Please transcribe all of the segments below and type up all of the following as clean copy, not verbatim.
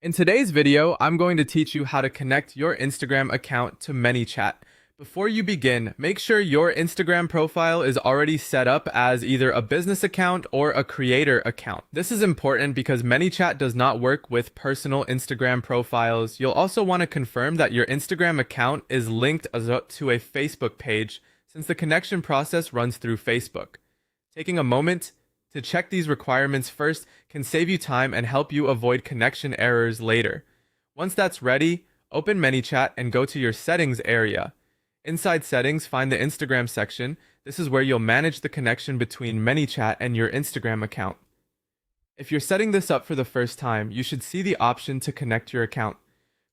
In today's video, I'm going to teach you how to connect your Instagram account to ManyChat. Before you begin, make sure your Instagram profile is already set up as either a business account or a creator account. This is important because ManyChat does not work with personal Instagram profiles. You'll also want to confirm that your Instagram account is linked to a Facebook page, since the connection process runs through Facebook. Taking a moment to check these requirements first can save you time and help you avoid connection errors later. Once that's ready, open ManyChat and go to your settings area. Inside settings, find the Instagram section. This is where you'll manage the connection between ManyChat and your Instagram account. If you're setting this up for the first time, you should see the option to connect your account.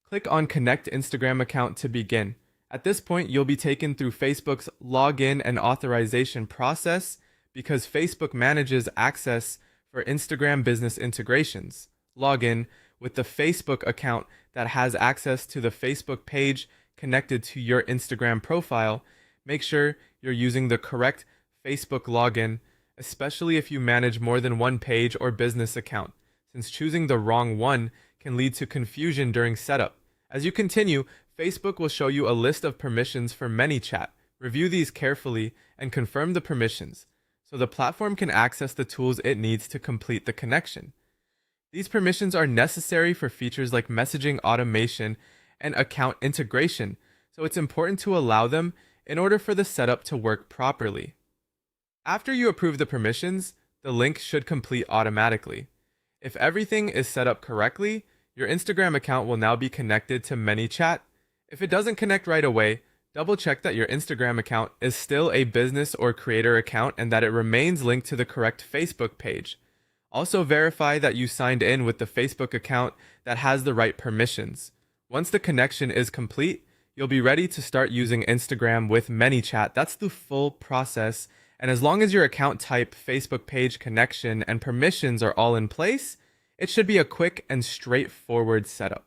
Click on Connect Instagram Account to begin. At this point, you'll be taken through Facebook's login and authorization process, because Facebook manages access for Instagram business integrations. Log in with the Facebook account that has access to the Facebook page connected to your Instagram profile. Make sure you're using the correct Facebook login, especially if you manage more than one page or business account, since choosing the wrong one can lead to confusion during setup. As you continue, Facebook will show you a list of permissions for ManyChat. Review these carefully and confirm the permissions, so the platform can access the tools it needs to complete the connection. These permissions are necessary for features like messaging automation and account integration, so it's important to allow them in order for the setup to work properly. After you approve the permissions, the link should complete automatically. If everything is set up correctly, your Instagram account will now be connected to ManyChat. If it doesn't connect right away, double check that your Instagram account is still a business or creator account and that it remains linked to the correct Facebook page. Also verify that you signed in with the Facebook account that has the right permissions. Once the connection is complete, you'll be ready to start using Instagram with ManyChat. That's the full process, and as long as your account type, Facebook page connection, and permissions are all in place, it should be a quick and straightforward setup.